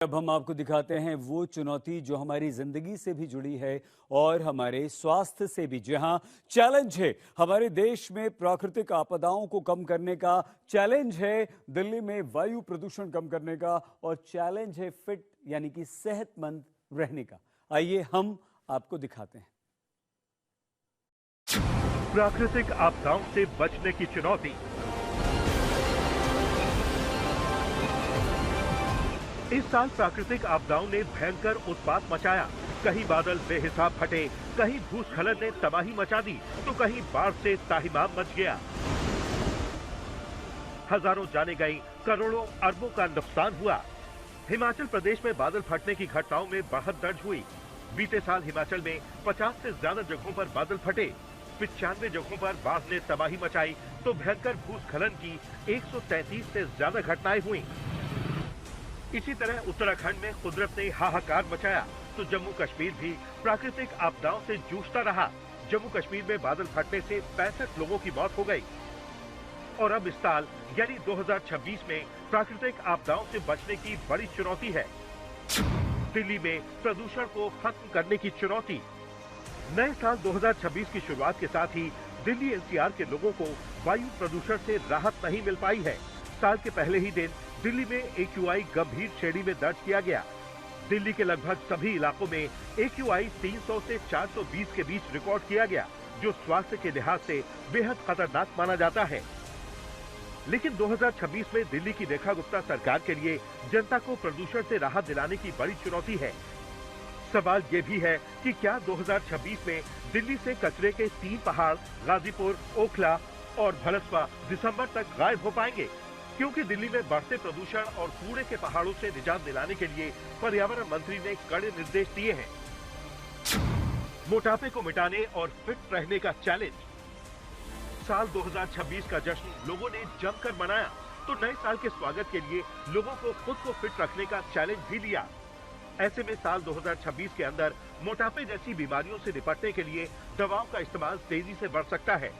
अब हम आपको दिखाते हैं वो चुनौती जो हमारी जिंदगी से भी जुड़ी है और हमारे स्वास्थ्य से भी। जहां चैलेंज है हमारे देश में प्राकृतिक आपदाओं को कम करने का, चैलेंज है दिल्ली में वायु प्रदूषण कम करने का, और चैलेंज है फिट यानी कि सेहतमंद रहने का। आइए हम आपको दिखाते हैं। प्राकृतिक आपदाओं से बचने की चुनौती। इस साल प्राकृतिक आपदाओं ने भयंकर उत्पात मचाया। कहीं बादल बेहिसाब फटे, कहीं भूस्खलन ने तबाही मचा दी, तो कहीं बाढ़ से ताहिमाम मच गया। हजारों जाने गई, करोड़ों अरबों का नुकसान हुआ। हिमाचल प्रदेश में बादल फटने की घटनाओं में बढ़त दर्ज हुई। बीते साल हिमाचल में 50 से ज्यादा जगहों पर बादल फटे। 95 जगहों पर बाढ़ ने तबाही मचाई, तो भयंकर भूस्खलन की 133 से ज्यादा घटनाएं हुई। इसी तरह उत्तराखंड में कुदरत ने हाहाकार मचाया, तो जम्मू कश्मीर भी प्राकृतिक आपदाओं से जूझता रहा। जम्मू कश्मीर में बादल फटने से 65 लोगों की मौत हो गई। और अब इस साल यानी 2026 में प्राकृतिक आपदाओं से बचने की बड़ी चुनौती है। दिल्ली में प्रदूषण को खत्म करने की चुनौती। नए साल 2026 की शुरुआत के साथ ही दिल्ली एनसीआर के लोगों को वायु प्रदूषण से राहत नहीं मिल पाई है। साल के पहले ही दिन दिल्ली में AQI गंभीर श्रेणी में दर्ज किया गया। दिल्ली के लगभग सभी इलाकों में AQI 300 से 420 के बीच रिकॉर्ड किया गया, जो स्वास्थ्य के लिहाज से बेहद खतरनाक माना जाता है। लेकिन 2026 में दिल्ली की रेखा गुप्ता सरकार के लिए जनता को प्रदूषण से राहत दिलाने की बड़ी चुनौती है। सवाल ये भी है कि क्या 2026 में दिल्ली से कचरे के 3 पहाड़ गाजीपुर, ओखला और भलसवा दिसंबर तक गायब हो पाएंगे, क्योंकि दिल्ली में बढ़ते प्रदूषण और कूड़े के पहाड़ों से निजात दिलाने के लिए पर्यावरण मंत्री ने कड़े निर्देश दिए हैं। मोटापे को मिटाने और फिट रहने का चैलेंज। साल 2026 का जश्न लोगों ने जमकर मनाया, तो नए साल के स्वागत के लिए लोगों को खुद को फिट रखने का चैलेंज भी लिया। ऐसे में साल 2026 के अंदर मोटापे जैसी बीमारियों से निपटने के लिए दवाओं का इस्तेमाल तेजी से बढ़ सकता है,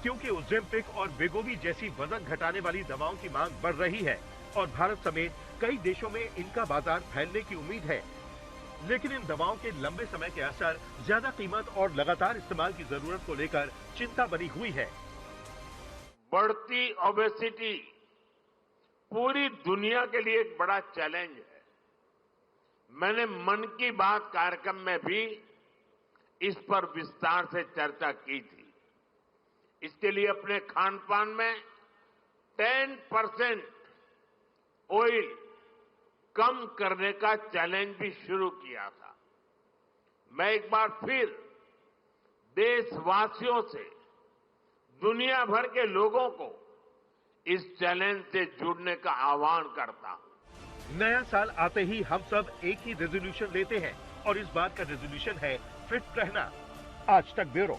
क्योंकि ओजेम्पिक और वेगोवी जैसी वजन घटाने वाली दवाओं की मांग बढ़ रही है और भारत समेत कई देशों में इनका बाजार फैलने की उम्मीद है। लेकिन इन दवाओं के लंबे समय के असर, ज्यादा कीमत और लगातार इस्तेमाल की जरूरत को लेकर चिंता बनी हुई है। बढ़ती ओबेसिटी पूरी दुनिया के लिए एक बड़ा चैलेंज है। मैंने मन की बात कार्यक्रम में भी इस पर विस्तार से चर्चा की थी। इसके लिए अपने खान पान में 10% ऑयल कम करने का चैलेंज भी शुरू किया था। मैं एक बार फिर देशवासियों से, दुनिया भर के लोगों को इस चैलेंज से जुड़ने का आह्वान करता हूं। नया साल आते ही हम सब एक ही रेजोल्यूशन लेते हैं, और इस बात का रेजोल्यूशन है फिट रहना। आज तक ब्यूरो।